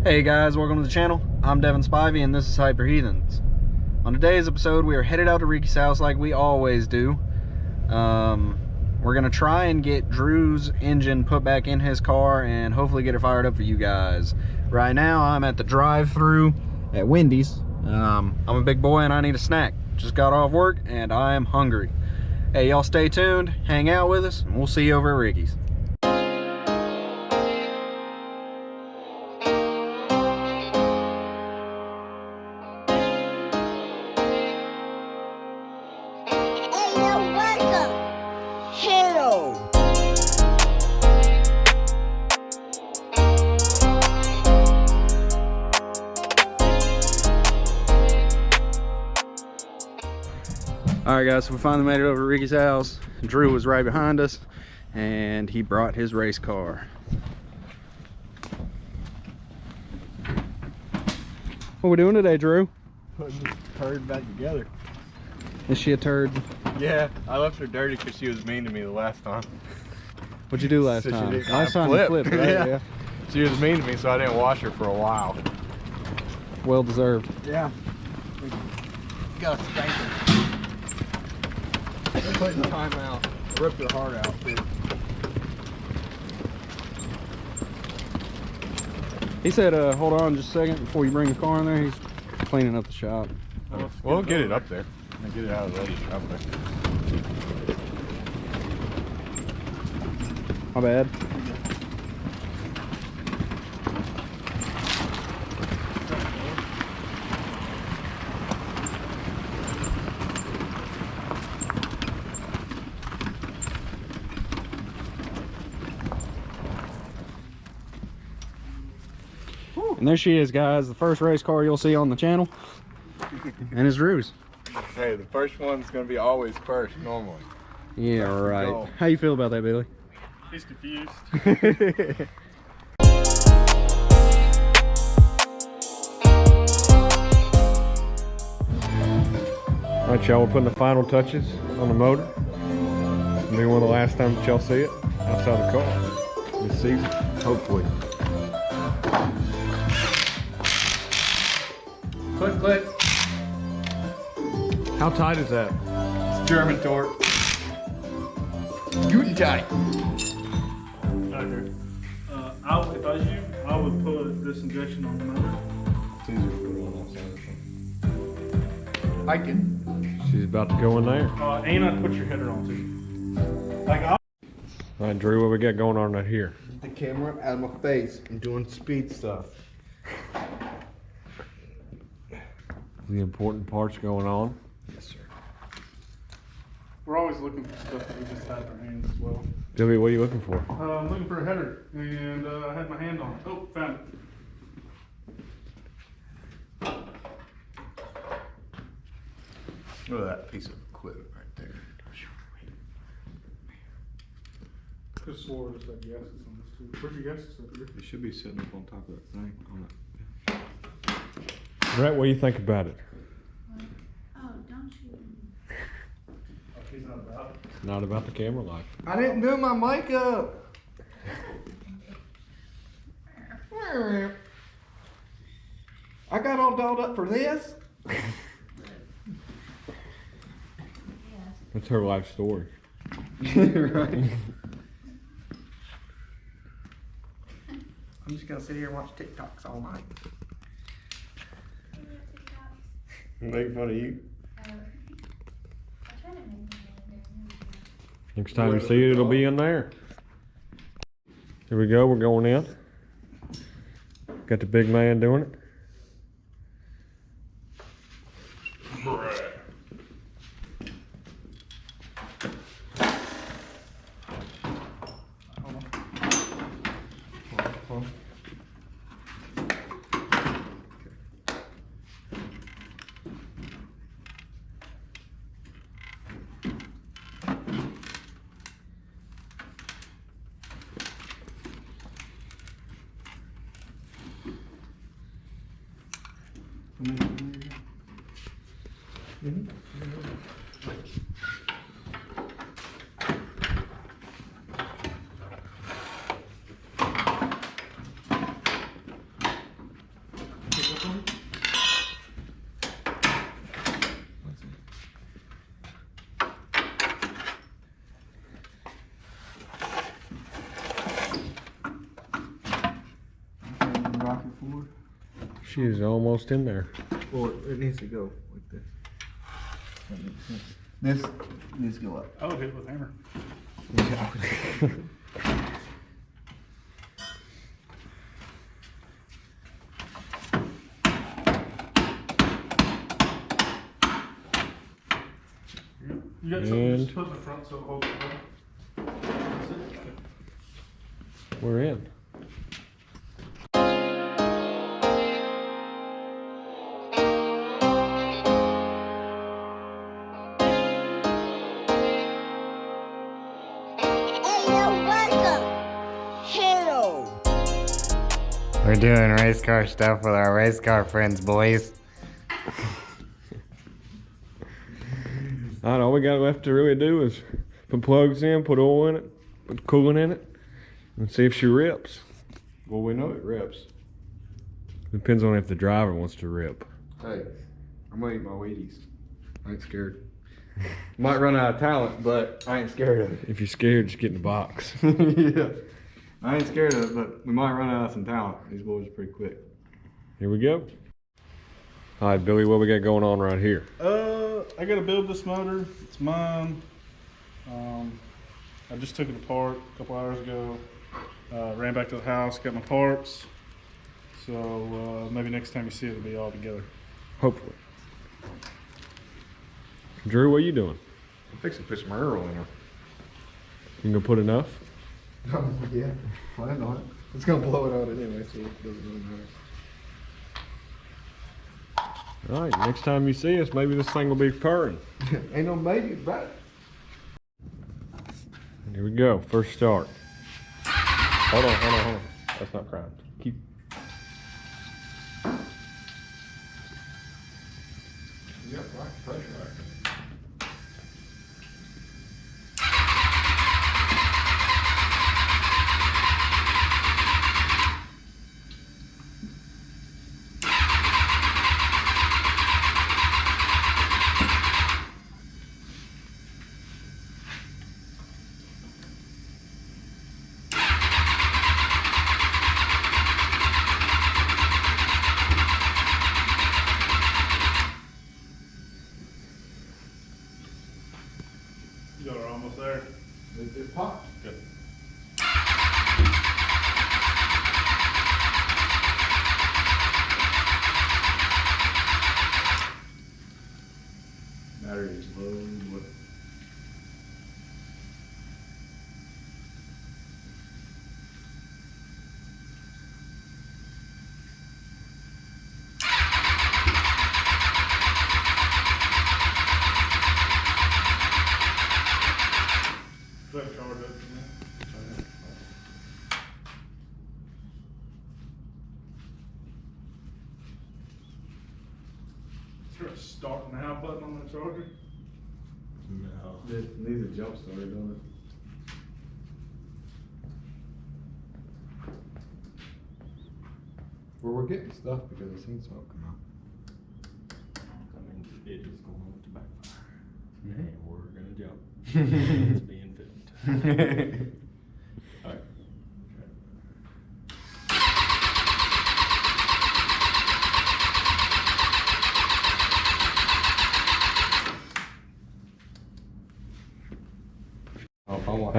Hey guys, welcome to the channel. I'm Devin Spivey and this is Hyper Heathens. On today's episode, we are headed out to Ricky's house like we always do. We're gonna try and get Drew's engine put back in his car and hopefully get it fired up for you guys. Right now, I'm at the drive-thru at Wendy's. I'm a big boy and I need a snack. Just got off work and I am hungry. Hey, y'all stay tuned, hang out with us, and we'll see you over at Ricky's. Alright guys, so we finally made it over to Ricky's house. Drew was right behind us and he brought his race car. What are we doing today, Drew? Putting this turd back together. Is she a turd? Yeah, I left her dirty because she was mean to me the last time. What'd you do last time? Last time you flipped, right? Yeah. She was mean to me, so I didn't wash her for a while. Well deserved. Yeah. You gotta spank her. Putting time out. I ripped her heart out too. He said, hold on just a second before you bring the car in there. He's cleaning up the shop. We'll get it up there and get it out of the lady shop there. My bad. And there she is, guys, the first race car you'll see on the channel. And it's Drew's. Hey, the first one's gonna be always first normally. Yeah, right. How you feel about that, Billy? He's confused. Alright y'all, we're putting the final touches on the motor. It'll be one of the last times that y'all see it outside the car this season, hopefully. Click, click. How tight is that? It's German torque. Guten Tag. Okay. If I was you, I would put this injection on the motor. It's easier to put it on outside. I can. She's about to go in there. And I'd put your header on too. Like, Alright Drew, what we got going on right here? The camera out of my face. I'm doing speed stuff. The important parts going on. Yes, sir. we're always looking for stuff that we just have in our hands as well. Debbie, what are you looking for? I'm looking for a header, and I had my hand on it. Oh, found it. Look at that piece of equipment right there. Could swore there's like gaskets on this too. Where's your gaskets up here? It should be sitting up on top of that thing. Brett, what do you think about it? Oh, don't you? Oh, he's not about it. Not about the camera life. I didn't do my makeup. I got all dolled up for this. That's her life story. Right. I'm just gonna sit here and watch TikToks all night. Make fun of you. Next time you see it, it'll be in there. Here we go, we're going in. Got the big man doing it. rocket forward. She is almost in there. Or it needs to go like this. That makes sense. This needs to go up. I would hit it with a hammer. You got something And- just put in the front so it holds it up. That's it. We're in. We're doing race car stuff with our race car friends, boys. All we got left to really do is put plugs in, put oil in it, put coolant in it, and see if she rips. Well, we know it rips. Depends on if the driver wants to rip. Hey, I'm gonna eat my Wheaties. I ain't scared. Might run out of talent, but I ain't scared of it. If you're scared, just get in the box. Yeah. I ain't scared of it, but we might run out of some talent. These boys are pretty quick. Here we go. All right, Billy, what we got going on right here? I gotta build this motor. It's mine. I just took it apart a couple hours ago. Ran back to the house, got my parts. So maybe next time you see it, it'll be all together. Hopefully. Drew, what are you doing? I'm fixing to put some Earl in her. You gonna put enough? Yeah, plan on it. It's gonna blow it out anyway, so it doesn't really matter. All right, next time you see us, maybe this thing will be purring. Ain't no maybe about it. Here we go, first start. Hold on. That's not primed. Keep. You got right pressure right there. You guys are almost there. It popped. Good. Battery is low. What? Go ahead and charge it from there. Is there a start now button on the charger? No. It needs a jump starter, don't it? Well, we're getting stuff because I've seen smoke come out. I mean, it is going to backfire. And we're gonna jump. It's being filmed. Alright.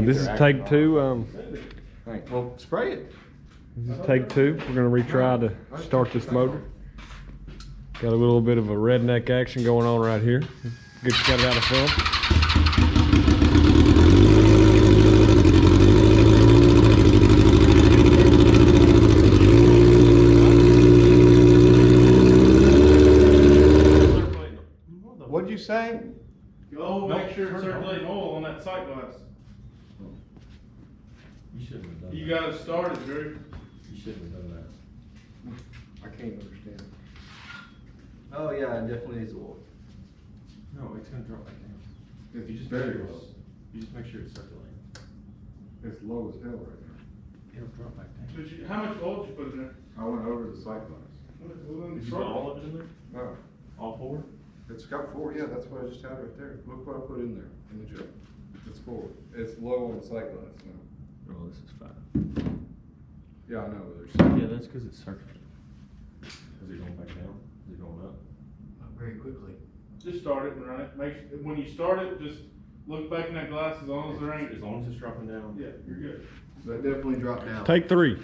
This is take two. Right, well, spray it. This is take two. We're gonna retry to start this motor. Got a little bit of a redneck action going on right here. Good, got it out of film. What'd you say? Go make sure it's circulating oil on that sight glass. You shouldn't have done You that. got it started, Drew. You shouldn't have done that. I can't understand. Oh yeah, it definitely needs oil. No, it's gonna drop back down. It's You just very make sure low. you just make sure it's circulating. It's low as hell right now. It'll drop back down. But you, how much oil did you put in there? I went over the sight glass. Well, then Did you start put it. all of it in there? No, All four? it's got four, yeah, that's what I just had right there. Look what I put in there, in the jug. It's four. It's low on the sight glass now. Oh, this is fine. Yeah, I know. There's Yeah, that's because it's circular. Is it going back down? Is it going up? Very quickly. Just start it and run it. When you start it, just look back in that glass as long as there ain't. As long as it's dropping down. Yeah, you're good. That definitely dropped down. Take 3.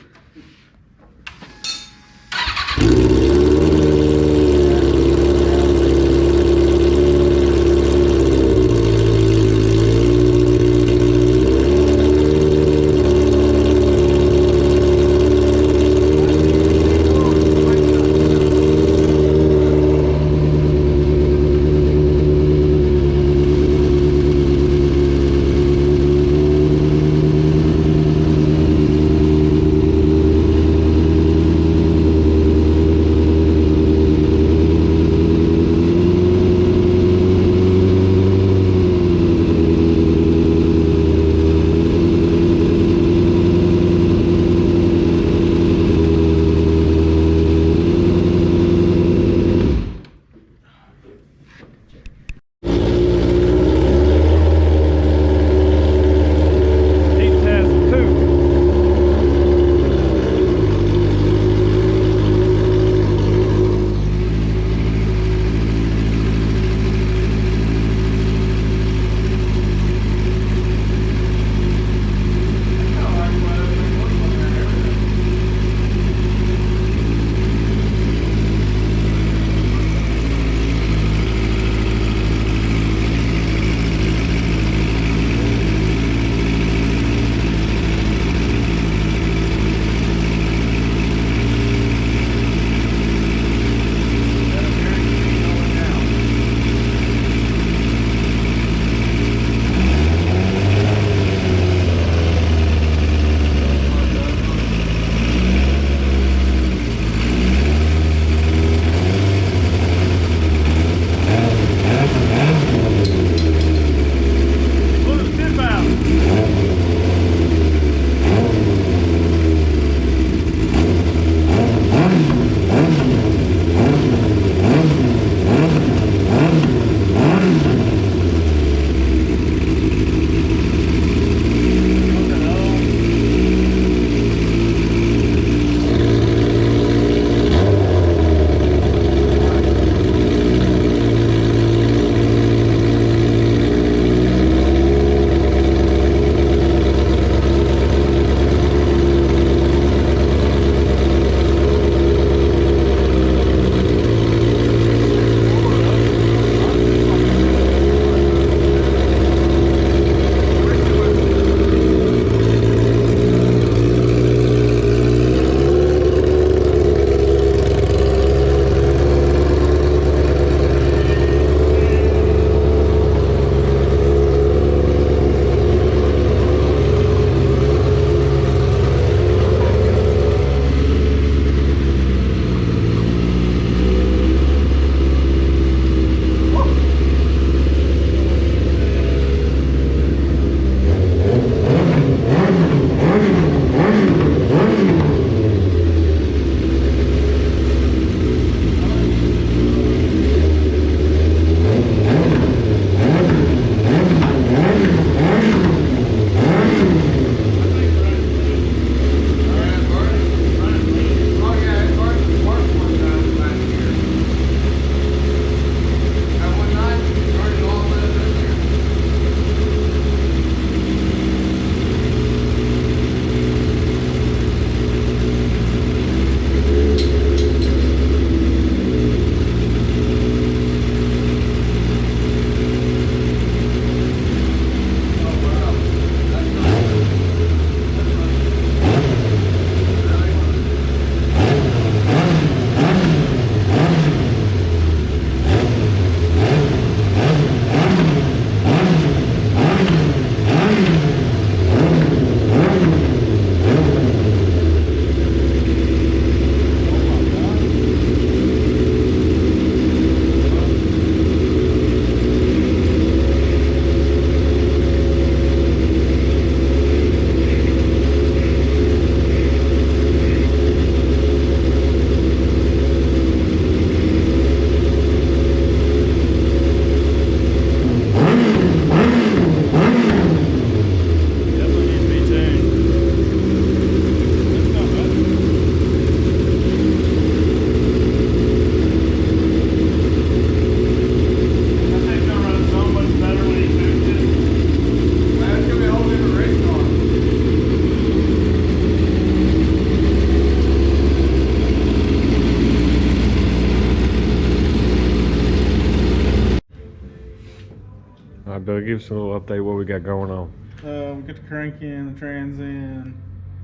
Billy, give us a little update what we got going on. We got the crank in, the trans in.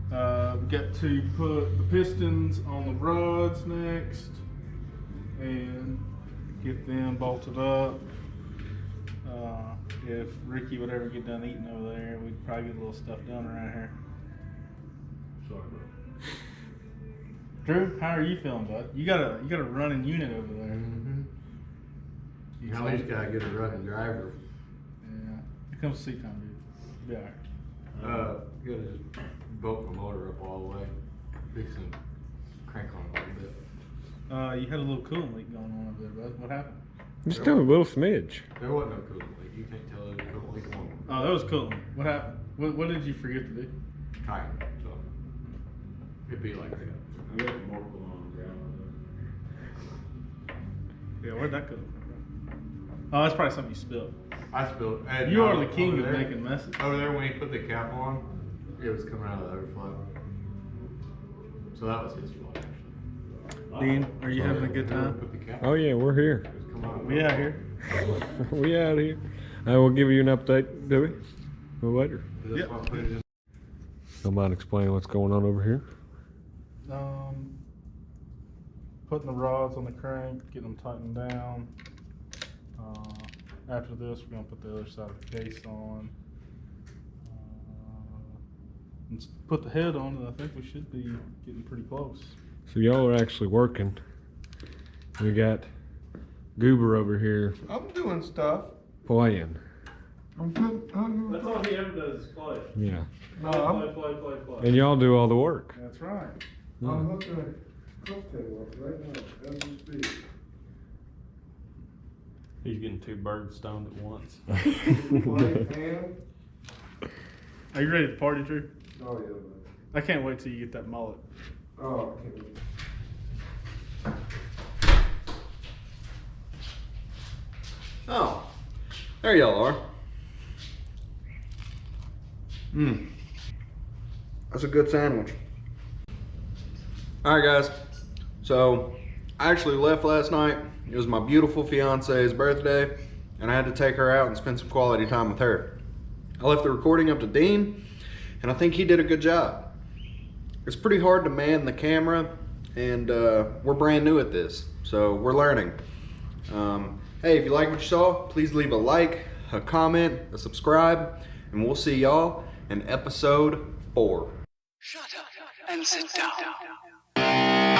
We got to put the pistons on the rods next and get them bolted up. If Ricky would ever get done eating over there, we'd probably get a little stuff done around here. Sorry, bro. Drew, how are you feeling, bud? You got a running unit over there. You At least gotta get a running driver. Yeah. Here comes seat time, dude. You'll be alright. Gotta just bulk my motor up all the way. Fix and crank on it a little bit. You had a little coolant leak going on over there, bud. What happened? Just doing a little smidge. There wasn't no coolant leak. You can't tell there's a coolant leak on it. Oh, that was coolant. What happened? What did you forget to do? Tight, so it'd be like that. I got more on the ground. Yeah, where'd that go? Oh, that's probably something you spilled. I spilled. You are the king of making messes. Over there, when he put the cap on, it was coming out of the overflow. So that was his fault, actually. Dean, are you having a good time? Put the cap Oh yeah, we're here. It was coming out of the We out here. We out here. I will give you an update, do we? A little later. That's Yep. why I put it in. Don't mind explaining what's going on over here. Putting the rods on the crank, getting them tightened down. After this, we're gonna put the other side of the case on. And put the head on, and I think we should be getting pretty close. So y'all are actually working. We got Goober over here I'm doing stuff. playing. I'm good. That's all he ever does is play. Yeah. Play. And y'all do all the work. That's right. I'm looking at cocktail right now, as we speak. He's getting two birds stoned at once. Right hand. Are you ready to party, Drew? Oh, yeah, man. I can't wait till you get that mullet. Oh, I can't wait. Oh, there y'all are. That's a good sandwich. All right, guys. So I actually left last night. It was my beautiful fiance's birthday, and I had to take her out and spend some quality time with her. I left the recording up to Dean, and I think he did a good job. It's pretty hard to man the camera, and we're brand new at this, so we're learning. Hey, if you like what you saw, please leave a like, a comment, a subscribe, and we'll see y'all in episode 4. Shut up and sit down.